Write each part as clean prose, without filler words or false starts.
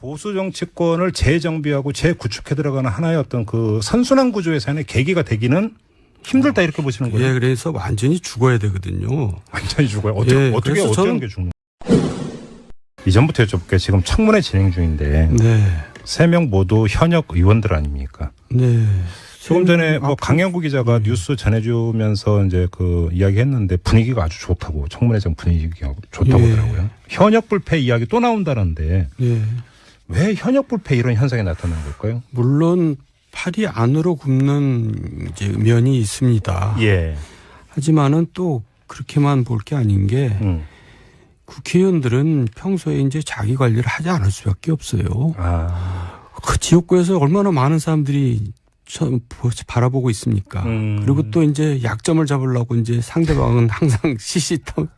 보수 정치권을 재정비하고 재구축해 들어가는 하나의 어떤 그 선순환 구조에서의 계기가 되기는 힘들다 이렇게 보시는 거예요. 예, 그래서 완전히 죽어야 되거든요. 완전히 죽어요. 어떻게 예, 어떻게 그래서 어떤 게 죽는? 이전부터 여쭤볼게요. 지금 청문회 진행 중인데 네. 3명 모두 현역 의원들 아닙니까? 네. 조금 전에 뭐 강영구 기자가 뉴스 전해주면서 이제 그 이야기했는데 분위기가 아주 좋다고 청문회장 분위기가 좋다고 예. 하더라고요. 현역 불패 이야기 또 나온다는데 예. 왜 현역 불패 이런 현상이 나타나는 걸까요? 물론 팔이 안으로 굽는 이제 면이 있습니다. 예. 하지만은 또 그렇게만 볼 게 아닌 게 국회의원들은 평소에 이제 자기 관리를 하지 않을 수밖에 없어요. 그 지역구에서 얼마나 많은 사람들이 바라보고 있습니까? 그리고 또 이제 약점을 잡으려고 이제 상대방은 항상 시시탐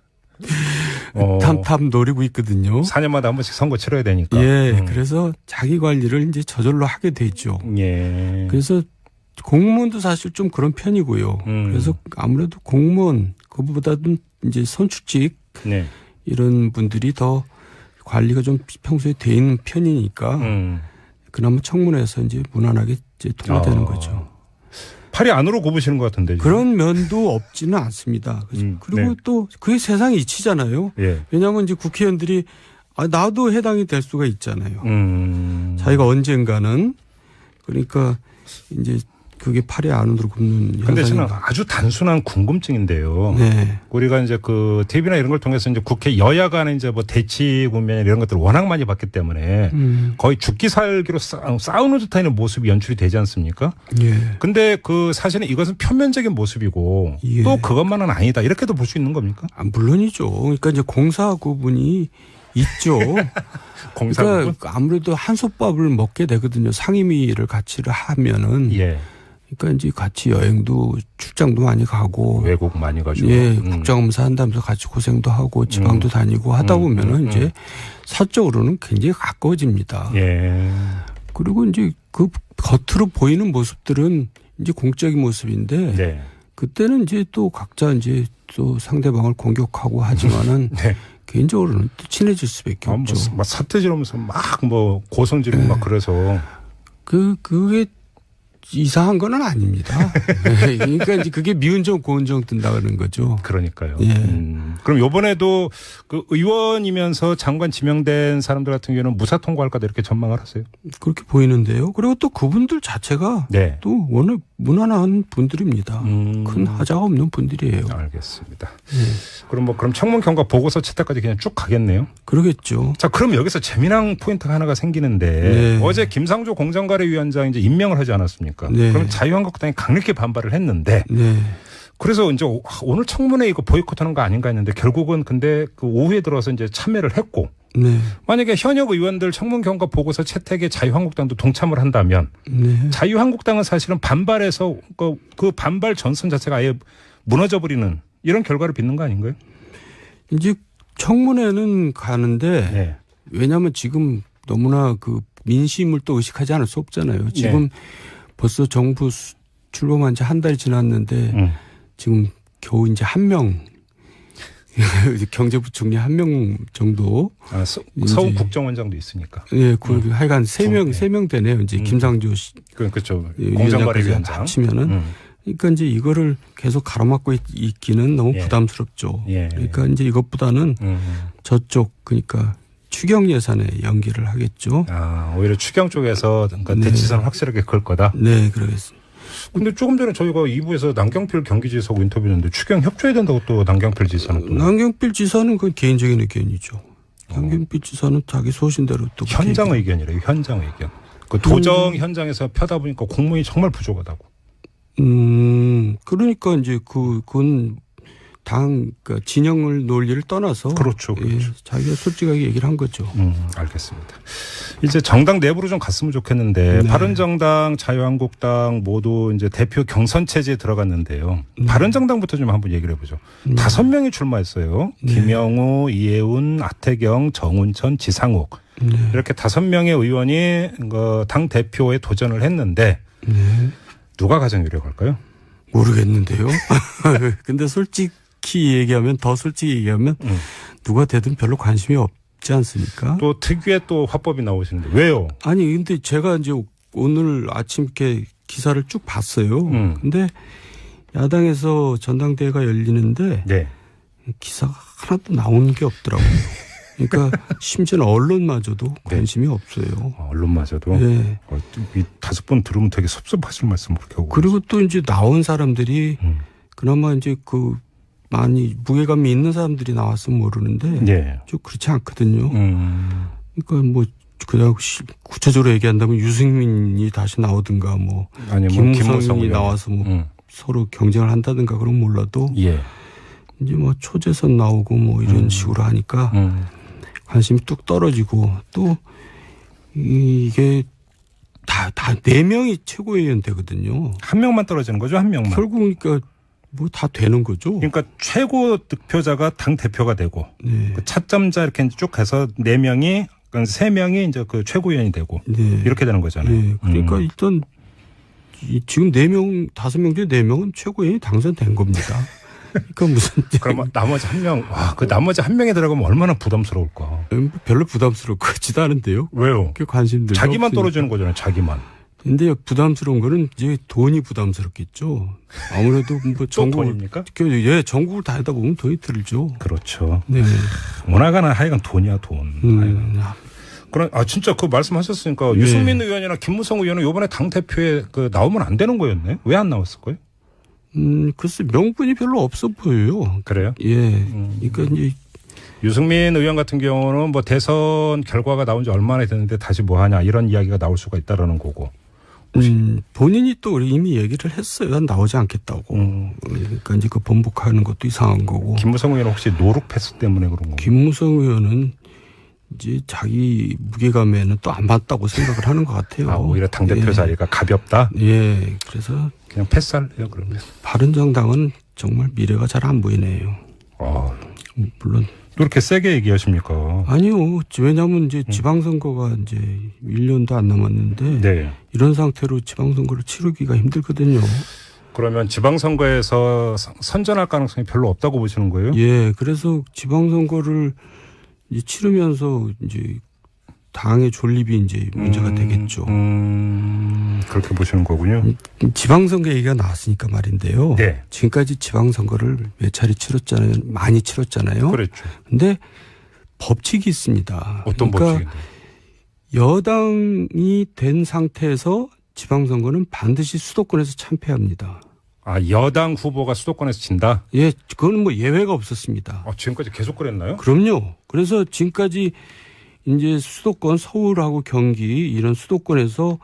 노리고 있거든요. 4년마다 한 번씩 선거 치러야 되니까. 예. 그래서 자기 관리를 이제 저절로 하게 되죠. 예. 그래서 공무원도 사실 좀 그런 편이고요. 그래서 아무래도 공무원 그보다는 이제 선출직 네. 이런 분들이 더 관리가 좀 평소에 돼 있는 편이니까 그나마 청문회에서 이제 무난하게 이제 통과되는 거죠. 팔이 안으로 굽으시는 것 같은데. 지금. 그런 면도 없지는 않습니다. 그리고 네. 또 그게 세상이 이치잖아요. 예. 왜냐하면 이제 국회의원들이 나도 해당이 될 수가 있잖아요. 자기가 언젠가는 그러니까 이제 그게 팔이 안으로 굽는 근데 현상이. 저는 아주 단순한 궁금증인데요. 네. 우리가 이제 그 TV나 이런 걸 통해서 이제 국회 여야 간의 이제 뭐 대치 국면 이런 것들을 워낙 많이 봤기 때문에 거의 죽기 살기로 싸우는 듯한 모습이 연출이 되지 않습니까? 예. 근데 그 사실은 이것은 표면적인 모습이고 예. 또 그것만은 아니다. 이렇게도 볼 수 있는 겁니까? 물론이죠. 그러니까 이제 공사 구분이 있죠. 공사 부분? 그러니까 아무래도 한솥밥을 먹게 되거든요. 상임위를 같이 하면은. 예. 그러니까 이제 같이 여행도 출장도 많이 가고 외국 많이 가죠. 예, 국정감사 한다면서 같이 고생도 하고 지방도 다니고 하다 보면은 이제 사적으로는 굉장히 가까워집니다. 예. 그리고 이제 그 겉으로 보이는 모습들은 이제 공적인 모습인데 네. 그때는 이제 또 각자 이제 또 상대방을 공격하고 하지만은 네. 개인적으로는 또 친해질 수밖에 없죠. 막 사태 지르면서 막 뭐 고성 지르고 막 그래서 그게 이상한 건 아닙니다. 그러니까 이제 그게 미운정 고운정 뜬다 그러는 거죠. 그러니까요. 예. 그럼 요번에도 그 의원이면서 장관 지명된 사람들 같은 경우는 무사 통과할까도 이렇게 전망을 하세요? 그렇게 보이는데요. 그리고 또 그분들 자체가 네. 또 워낙 무난한 분들입니다. 큰 하자가 없는 분들이에요. 알겠습니다. 그럼 청문 경과 보고서 채택까지 그냥 쭉 가겠네요. 그러겠죠. 자, 그럼 여기서 재미난 포인트가 하나가 생기는데 네. 어제 김상조 공정거래위원장 이제 임명을 하지 않았습니까? 네. 그럼 자유한국당이 강력히 반발을 했는데 네. 그래서 이제 오늘 청문회 이거 보이콧하는 거 아닌가 했는데 결국은 근데 그 오후에 들어서 이제 참여를 했고 네. 만약에 현역 의원들 청문 경과 보고서 채택에 자유한국당도 동참을 한다면 네. 자유한국당은 사실은 반발해서 그 반발 전선 자체가 아예 무너져 버리는 이런 결과를 빚는 거 아닌가요? 이제 청문회는 가는데 네. 왜냐하면 지금 너무나 그 민심을 또 의식하지 않을 수 없잖아요. 지금 벌써 정부 출범한 지 한 달이 지났는데 지금 겨우 이제 한 명 경제부총리 한 명 정도. 서울 국정원장도 있으니까. 예, 하여간 세 명 되네요. 이제 김상조 씨. 그렇죠. 공정거래위원장 합치면은. 그러니까 이제 이거를 계속 가로막고 있기는 너무 부담스럽죠. 예. 그러니까 이제 이것보다는 저쪽 그러니까 추경 예산에 연기를 하겠죠. 오히려 추경 쪽에서 그러니까 대치선을 확실하게 그을 거다. 네, 그러겠습니다. 근데 조금 전에 저희가 2부에서 남경필 경기지사하고 인터뷰했는데 추경 협조해야 된다고 또 남경필 지사는 또. 남경필 지사는 그 개인적인 의견이죠. 남경필 지사는 자기 소신대로 또. 현장 의견이래요. 현장 의견. 그 도정 현장에서 펴다 보니까 공무원이 정말 부족하다고. 그러니까 이제 그건 그러니까 진영을 논리를 떠나서. 그렇죠. 예, 자기가 솔직하게 얘기를 한 거죠. 알겠습니다. 이제 정당 내부로 좀 갔으면 좋겠는데 네. 바른정당, 자유한국당 모두 이제 대표 경선 체제에 들어갔는데요. 바른정당부터 좀 한번 얘기를 해보죠. 5명이 출마했어요. 네. 김영우, 이해운, 하태경, 정운천, 지상욱. 네. 이렇게 5명의 의원이 당 대표에 도전을 했는데 네. 누가 가장 유력할까요? 모르겠는데요. 근데 솔직히 얘기하면 누가 되든 별로 관심이 있지 않습니까? 또 특유의 또 화법이 나오시는데 왜요? 아니 근데 제가 이제 오늘 아침 이렇게 기사를 쭉 봤어요. 근데 야당에서 전당대회가 열리는데 네. 기사가 하나도 나온 게 없더라고요. 그러니까 심지어는 언론마저도 관심이 없어요. 언론마저도. 네. 이 5번 들으면 되게 섭섭하실 말씀 그렇게 하고. 그리고 또 이제 나온 사람들이 그나마 이제 그 많이 무게감이 있는 사람들이 나왔으면 모르는데 네. 좀 그렇지 않거든요. 그러니까 뭐 그냥 구체적으로 얘기한다면 유승민이 다시 나오든가 뭐 김무성이 나와서 뭐 서로 경쟁을 한다든가 그런 몰라도 예. 이제 뭐 초재선 나오고 뭐 이런 식으로 하니까 관심이 뚝 떨어지고 또 이게 다 4명이 최고위원 되거든요. 한 명만 떨어지는 거죠? 한 명만. 결국 그러니까 뭐 다 되는 거죠. 그러니까 최고 득표자가 당 대표가 되고 네. 그 차점자 이렇게 쭉 해서 4명이 그러니까 3명이 이제 그 최고위원이 되고 네. 이렇게 되는 거잖아요. 네. 그러니까 일단 지금 4명, 5명 중에 4명은 최고위원이 당선된 겁니다. 그러니까 무슨. 그러면 나머지 한 명, 와, 그 나머지 한 명이 들어가면 얼마나 부담스러울까. 별로 부담스러울 것 같지도 않은데요. 왜요? 그 관심들. 자기만 떨어지는 거잖아요, 자기만. 근데 부담스러운 거는 이제 돈이 부담스럽겠죠. 아무래도 뭐 돈입니까? 예, 전국을 다 하다 보면 돈이 들죠. 그렇죠. 네. 원하가는 하여간 돈이야, 돈. 그럼 진짜 그 말씀하셨으니까 유승민 의원이나 김무성 의원은 이번에 당 대표에 그 나오면 안 되는 거였네. 왜 안 나왔을 거예요? 글쎄 명분이 별로 없어 보여요. 그래요? 예. 그러니까 이제 유승민 의원 같은 경우는 뭐 대선 결과가 나온 지 얼마나 됐는데 다시 뭐 하냐 이런 이야기가 나올 수가 있다라는 거고. 본인이 또 이미 얘기를 했어요. 나오지 않겠다고. 그러니까 이제 그 번복하는 것도 이상한 거고. 김무성 의원은 혹시 노룩 패스 때문에 그런 건가요? 김무성 의원은 이제 자기 무게감에는 또 안 맞다고 생각을 하는 것 같아요. 오히려 당대표 자리가 가볍다? 예. 그래서. 그냥 패스할래요, 그러면? 바른정당은 정말 미래가 잘 안 보이네요. 물론. 그렇게 세게 얘기하십니까? 아니요. 왜냐하면 이제 지방선거가 이제 1년도 안 남았는데. 네. 이런 상태로 지방선거를 치르기가 힘들거든요. 그러면 지방선거에서 선전할 가능성이 별로 없다고 보시는 거예요? 예. 그래서 지방선거를 이제 치르면서 이제 당의 존립이 이제 문제가 되겠죠. 그렇게 보시는 거군요. 지방선거 얘기가 나왔으니까 말인데요. 네. 지금까지 지방선거를 몇 차례 치렀잖아요. 많이 치렀잖아요. 그렇죠. 근데 법칙이 있습니다. 어떤 법칙인데? 여당이 된 상태에서 지방선거는 반드시 수도권에서 참패합니다. 여당 후보가 수도권에서 진다? 예, 그건 뭐 예외가 없었습니다. 지금까지 계속 그랬나요? 그럼요. 그래서 지금까지 이제 수도권 서울하고 경기 이런 수도권에서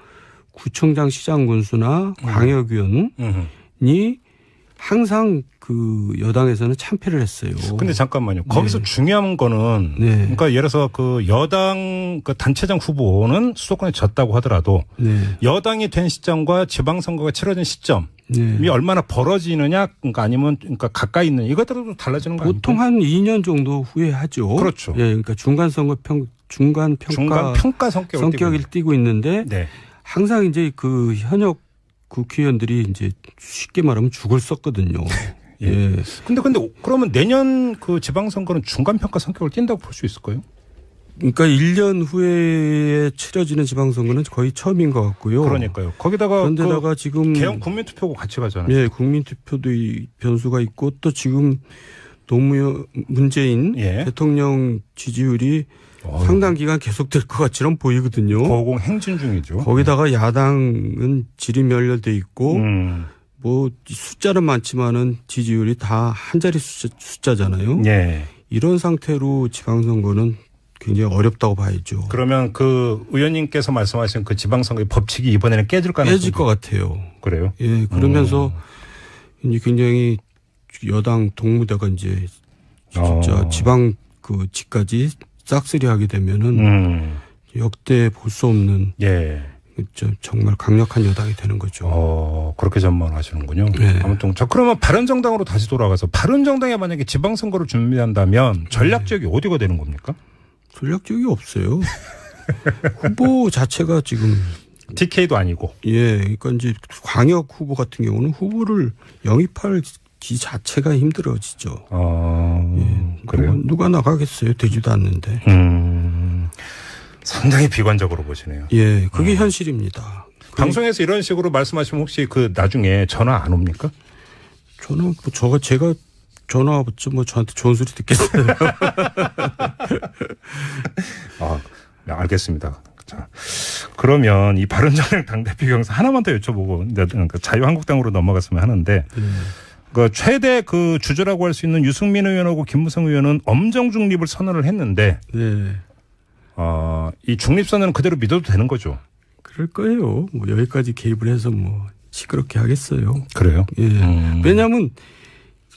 구청장 시장 군수나 광역위원이 항상 그 여당에서는 참패를 했어요. 근데 잠깐만요. 거기서 중요한 거는 그러니까 예를 들어서 그 여당 그 단체장 후보는 수도권에 졌다고 하더라도 여당이 된 시점과 지방선거가 치러진 시점이 얼마나 벌어지느냐 그러니까 아니면 그러니까 가까이 있는 이것들도 달라지는 거 아닙니까? 보통 한 2년 정도 후에 하죠. 그렇죠. 예, 그러니까 중간 평가 성격을 띠고 있는데 항상 이제 그 현역 국회의원들이 이제 쉽게 말하면 죽을 썼거든요. 예. 근데 그러면 내년 그 지방선거는 중간평가 성격을 띈다고 볼 수 있을까요? 그러니까 1년 후에 치러지는 지방선거는 거의 처음인 것 같고요. 그러니까요. 그런데다가 지금 개헌 국민투표고 같이 가잖아요. 예, 국민투표도 변수가 있고 또 지금 노무현 문재인 대통령 지지율이 상당 기간 계속될 것 같이는 보이거든요. 거공 행진 중이죠. 거기다가 야당은 질이 멸렬돼 있고 뭐 숫자는 많지만은 지지율이 다 한 자리 숫자잖아요. 이런 상태로 지방선거는 굉장히 어렵다고 봐야죠. 그러면 그 의원님께서 말씀하신 그 지방선거의 법칙이 이번에는 깨질 가능성이 깨질 것 같아요. 그래요? 예, 그러면서 이제 굉장히 여당 동무대가 이제 진짜 지방 그 지까지 싹쓸이하게 되면은 역대 볼 수 없는 정말 강력한 여당이 되는 거죠. 그렇게 전망하시는군요. 아무튼 자 그러면 바른정당으로 다시 돌아가서 바른정당이 만약에 지방선거를 준비한다면 전략 지역이 어디가 되는 겁니까? 전략 지역이 없어요. 후보 자체가 지금 TK도 아니고. 예, 그러니까 이제 광역 후보 같은 경우는 후보를 영입할 이 자체가 힘들어지죠. 예. 그래요? 누가 나가겠어요? 되지도 않는데. 상당히 비관적으로 보시네요. 예, 그게 현실입니다. 방송에서 이런 식으로 말씀하시면 혹시 그 나중에 전화 안 옵니까? 전화 뭐 제가 전화 왔죠. 뭐 저한테 좋은 소리 듣겠어요. 네, 알겠습니다. 자, 그러면 이 바른정당 당대표 경선 하나만 더 여쭤보고 그러니까 자유한국당으로 넘어갔으면 하는데 그 최대 그 주저라고 할 수 있는 유승민 의원하고 김무성 의원은 엄정 중립을 선언을 했는데 네. 이 중립선언은 그대로 믿어도 되는 거죠? 그럴 거예요. 뭐 여기까지 개입을 해서 뭐 시끄럽게 하겠어요. 그래요? 예. 왜냐하면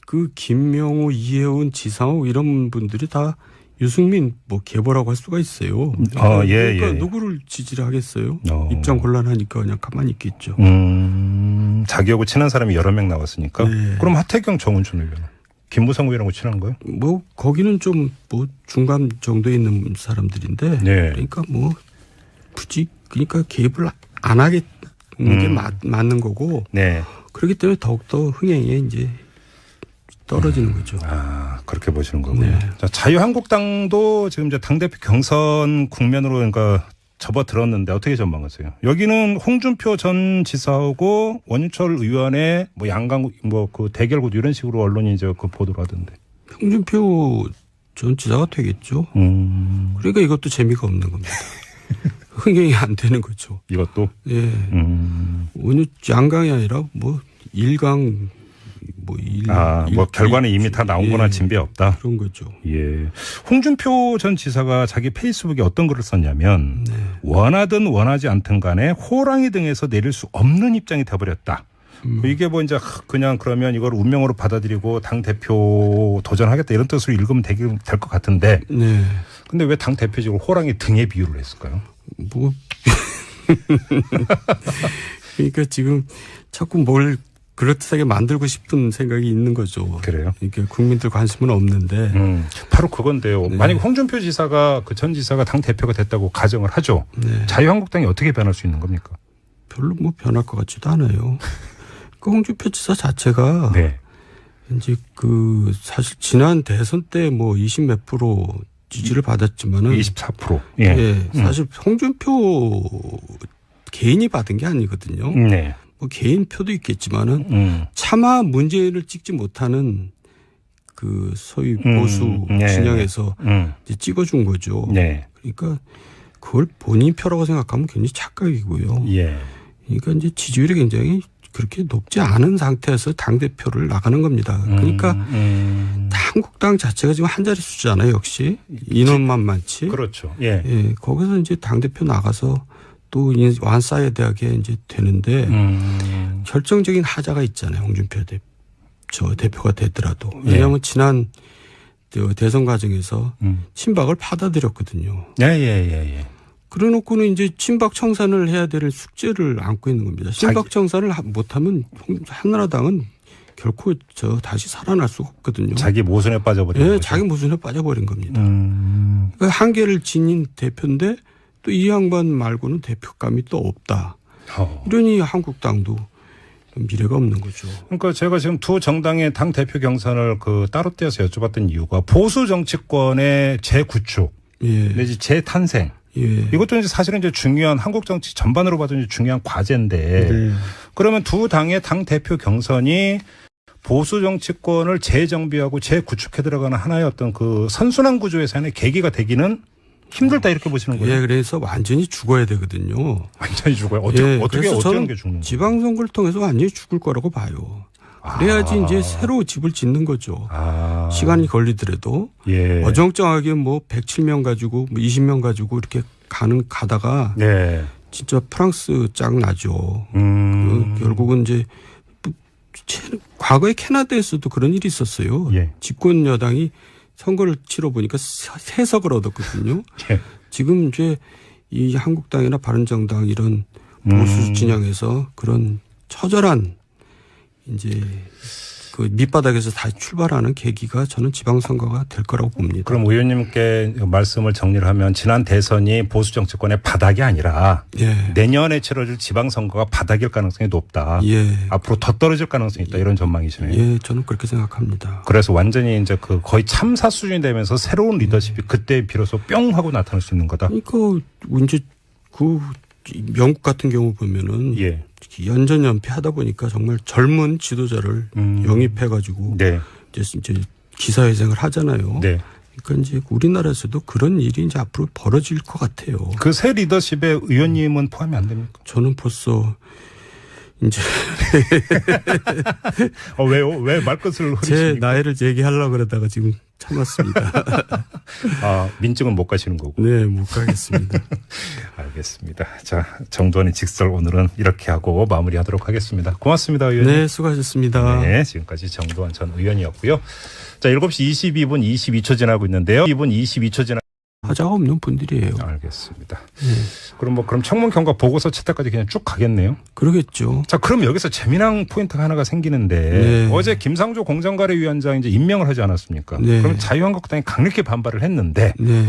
그 김명호, 이혜훈, 지상욱 이런 분들이 다 유승민 뭐 계보라고 할 수가 있어요. 그러니까 누구를 지지를 하겠어요? 입장 곤란하니까 그냥 가만히 있겠죠. 자기하고 친한 사람이 여러 명 나왔으니까. 네. 그럼 하태경, 정운춘 의원, 김무성 의원하고 친한 거예요? 뭐 거기는 좀 뭐 중간 정도에 있는 사람들인데. 네. 그러니까 뭐 굳이 그러니까 개입을 안 하겠는 게 맞는 거고. 네. 그렇기 때문에 더욱더 흥행에 이제 떨어지는 거죠. 그렇게 보시는 거군요. 네. 자, 자유한국당도 지금 이제 당대표 경선 국면으로 그러니까 접어들었는데 어떻게 전망하세요? 여기는 홍준표 전 지사하고 원유철 의원의 뭐 양강 뭐 그 대결구도 이런 식으로 언론이 이제 그 보도를 하던데. 홍준표 전 지사가 되겠죠. 그러니까 이것도 재미가 없는 겁니다. 흥행이 안 되는 거죠. 이것도? 예. 원유 양강이 아니라 뭐 1강 뭐 결과는 이미 다 나온 거나 진배 없다. 그런 거죠. 예. 홍준표 전 지사가 자기 페이스북에 어떤 글을 썼냐면 원하든 원하지 않든 간에 호랑이 등에서 내릴 수 없는 입장이 돼버렸다. 이게 뭐 이제 그냥 그러면 이걸 운명으로 받아들이고 당 대표 도전하겠다 이런 뜻으로 읽으면 될 것 같은데. 네. 근데 왜 당 대표직으로 호랑이 등에 비유를 했을까요? 뭐 그러니까 지금 자꾸 뭘 그럴듯하게 만들고 싶은 생각이 있는 거죠. 그래요? 이게 국민들 관심은 없는데. 바로 그건데요. 네. 만약 홍준표 지사가 그 전 지사가 당 대표가 됐다고 가정을 하죠. 네. 자유한국당이 어떻게 변할 수 있는 겁니까? 별로 뭐 변할 것 같지도 않아요. 그 홍준표 지사 자체가 네. 이제 그 사실 지난 대선 때 뭐 20 몇 프로 지지를 받았지만은 24%. 예. 예. 사실 홍준표 개인이 받은 게 아니거든요. 네. 뭐 개인 표도 있겠지만은 차마 문재인을 찍지 못하는 그 소위 보수 진영에서 이제 찍어준 거죠. 네. 그러니까 그걸 본인 표라고 생각하면 굉장히 착각이고요. 예. 그러니까 이제 지지율이 굉장히 그렇게 높지 않은 상태에서 당대표를 나가는 겁니다. 그러니까 한국당 자체가 지금 한 자릿수잖아요. 역시 인원만 많지. 그렇죠. 예. 예. 거기서 이제 당대표 나가서 또 완싸야 대학에 이제 되는데 결정적인 하자가 있잖아요. 홍준표 대표가 되더라도. 왜냐하면 지난 대선 과정에서 친박을 받아들였거든요. 예. 그래 놓고는 이제 친박 청산을 해야 될 숙제를 안고 있는 겁니다. 친박 청산을 못하면 한나라당은 결코 다시 살아날 수가 없거든요. 자기 모순에 빠져버린 거죠. 자기 모순에 빠져버린 겁니다. 그러니까 한계를 지닌 대표인데 또 이 양반 말고는 대표감이 또 없다. 이러니 한국당도 미래가 없는 거죠. 그러니까 제가 지금 두 정당의 당 대표 경선을 그 따로 떼어서 여쭤봤던 이유가 보수 정치권의 재구축 내지 재탄생. 예. 이것도 이제 사실은 이제 중요한 한국 정치 전반으로 봐도 이제 중요한 과제인데 그러면 두 당의 당 대표 경선이 보수 정치권을 재정비하고 재구축해 들어가는 하나의 어떤 그 선순환 구조에서 하나의 계기가 되기는 힘들다 이렇게 보시는 거예요. 예, 그래서 완전히 죽어야 되거든요. 완전히 죽어요. 어떻게 어떤 게 죽는 거예요? 지방선거를 통해서 완전히 죽을 거라고 봐요. 그래야지 이제 새로 집을 짓는 거죠. 시간이 걸리더라도 어정쩡하게 뭐 107명 가지고 뭐 20명 가지고 이렇게 가다가 진짜 프랑스 짱 나죠. 결국은 이제 과거에 캐나다에서도 그런 일이 있었어요. 집권 여당이 선거를 치러 보니까 3석을 얻었거든요. 지금 이제 이 한국당이나 바른정당 이런 보수 진영에서 그런 처절한 이제 그 밑바닥에서 다시 출발하는 계기가 저는 지방선거가 될 거라고 봅니다. 그럼 의원님께 말씀을 정리를 하면 지난 대선이 보수 정치권의 바닥이 아니라 예. 내년에 치러질 지방선거가 바닥일 가능성이 높다. 예. 앞으로 더 떨어질 가능성이 있다. 이런 전망이시네요. 예, 저는 그렇게 생각합니다. 그래서 완전히 이제 그 거의 참사 수준이 되면서 새로운 리더십이 그때 비로소 뿅 하고 나타날 수 있는 거다. 그러니까 이제 그 영국 같은 경우 보면은 예. 연전연패 하다 보니까 정말 젊은 지도자를 영입해가지고 네. 이제 기사회생을 하잖아요. 네. 그러니까 이제 우리나라에서도 그런 일이 이제 앞으로 벌어질 것 같아요. 그 새 리더십에 의원님은 포함이 안 됩니까? 저는 벌써 이제 왜요? 왜 말끝을 흐리십니까? 제 나이를 얘기하려고 그러다가 지금 참았습니다. 아, 민증은 못 가시는 거고. 네, 못 가겠습니다. 알겠습니다. 자, 정두환의 직설 오늘은 이렇게 하고 마무리하도록 하겠습니다. 고맙습니다, 의원님. 네, 수고하셨습니다. 네, 지금까지 정두환 전 의원이었고요. 자, 7시 22분 22초 지나고 있는데요. 2분 22초 지나. 하자가 없는 분들이에요. 알겠습니다. 그럼 청문 경과 보고서 채택까지 그냥 쭉 가겠네요. 그러겠죠. 자, 그럼 여기서 재미난 포인트가 하나가 생기는데 네. 어제 김상조 공정거래위원장 이제 임명을 하지 않았습니까? 네. 그럼 자유한국당이 강력히 반발을 했는데 네.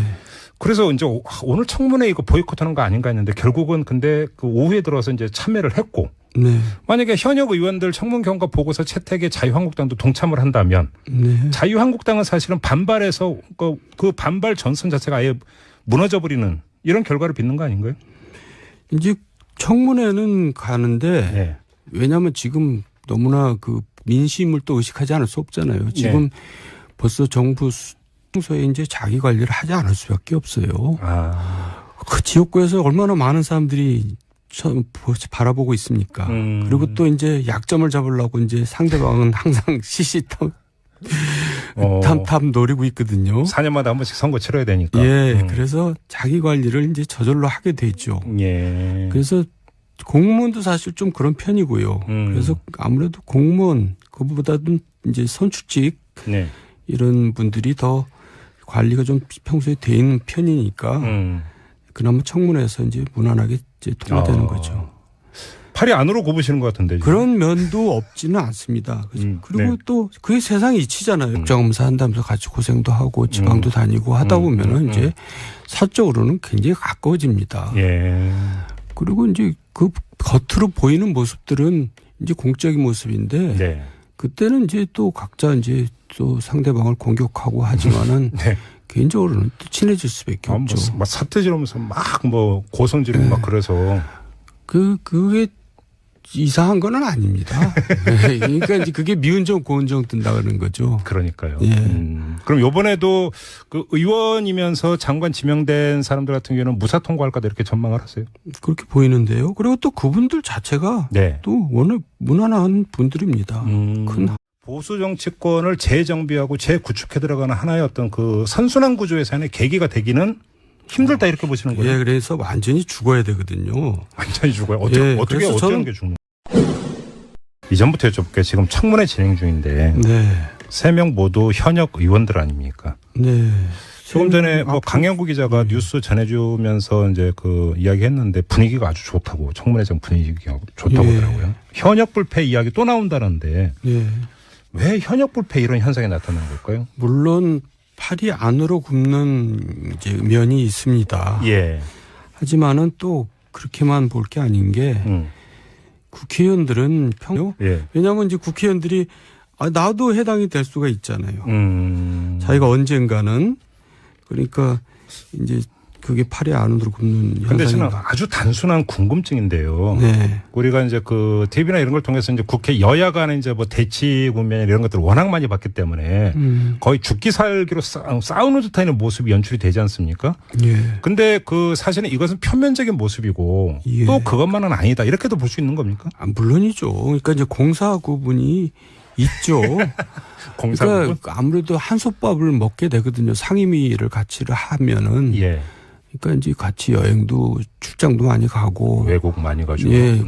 그래서 이제 오늘 청문회 이거 보이콧하는 거 아닌가 했는데 결국은 근데 그 오후에 들어서 이제 참여를 했고 네. 만약에 현역 의원들 청문 경과 보고서 채택에 자유한국당도 동참을 한다면 네. 자유한국당은 사실은 반발해서 그 반발 전선 자체가 아예 무너져 버리는 이런 결과를 빚는 거 아닌가요? 이제 청문회는 가는데 네. 왜냐하면 지금 너무나 그 민심을 또 의식하지 않을 수 없잖아요. 지금 네. 벌써 정부 평소에 이제 자기 관리를 하지 않을 수밖에 없어요. 그 지역구에서 얼마나 많은 사람들이 바라보고 있습니까? 그리고 또 이제 약점을 잡으려고 이제 상대방은 항상 시시탐 노리고 있거든요. 4년마다 한 번씩 선거 치러야 되니까. 예. 그래서 자기 관리를 이제 저절로 하게 되죠. 예. 그래서 공무원도 사실 좀 그런 편이고요. 그래서 아무래도 공무원 그보다는 이제 선출직 네. 이런 분들이 더 관리가 좀 평소에 돼 있는 편이니까 그나마 청문회에서 이제 무난하게 이제 통과되는 거죠. 팔이 안으로 굽으시는 것 같은데. 지금. 그런 면도 없지는 않습니다. 그리고 네. 또 그게 세상이 이치잖아요. 국정감사 한다면서 같이 고생도 하고 지방도 다니고 하다 보면은 이제 사적으로는 굉장히 가까워집니다. 예. 그리고 이제 그 겉으로 보이는 모습들은 이제 공적인 모습인데 네. 그때는 이제 또 각자 이제 또 상대방을 공격하고 하지만은 네. 개인적으로는 또 친해질 수밖에 없죠. 막 사태 지르면서 막 고성 지르고 네. 막 그래서. 그게 이상한 건 아닙니다. 그러니까 이제 그게 미운정 고운정 뜬다는 거죠. 그러니까요. 예. 그럼 이번에도 그 의원이면서 장관 지명된 사람들 같은 경우는 무사 통과할까 이렇게 전망을 하세요? 그렇게 보이는데요. 그리고 또 그분들 자체가 네. 또 워낙 무난한 분들입니다. 큰 보수 정치권을 재정비하고 재구축해 들어가는 하나의 어떤 그 선순환 구조에서의 계기가 되기는 힘들다 이렇게 보시는 거예요? 예, 그래서 완전히 죽어야 되거든요. 완전히 죽어요? 어떻게 어쩌는 게 죽는 거예요? 이전부터 여쭤볼게요. 지금 청문회 진행 중인데 네. 3명 모두 현역 의원들 아닙니까? 네. 조금 전에 강영구 기자가 뉴스 전해주면서 이제 그 이야기했는데 분위기가 아주 좋다고 청문회장 분위기가 좋다고 예. 하더라고요. 현역 불패 이야기 또 나온다는데 예. 왜 현역 불패 이런 현상이 나타나는 걸까요? 물론 팔이 안으로 굽는 이제 면이 있습니다. 예. 하지만은 또 그렇게만 볼 게 아닌 게 국회의원들은 예. 왜냐하면 이제 국회의원들이 나도 해당이 될 수가 있잖아요. 자기가 언젠가는 그러니까 이제 그게 팔이 안으로 굽는 현상인데 저는 아주 단순한 궁금증인데요. 네. 우리가 이제 그 TV나 이런 걸 통해서 이제 국회 여야 간의 이제 대치 국면 이런 것들을 워낙 많이 봤기 때문에 거의 죽기 살기로 싸우는 듯한 모습이 연출이 되지 않습니까? 예. 근데 그 사실은 이것은 표면적인 모습이고 예. 또 그것만은 아니다. 이렇게도 볼 수 있는 겁니까? 물론이죠. 그러니까 이제 공사 구분이 있죠. 그러니까 아무래도 한솥밥을 먹게 되거든요. 상임위를 같이 하면은. 예. 그러니까 이제 같이 여행도 출장도 많이 가고 외국 많이 가죠. 예.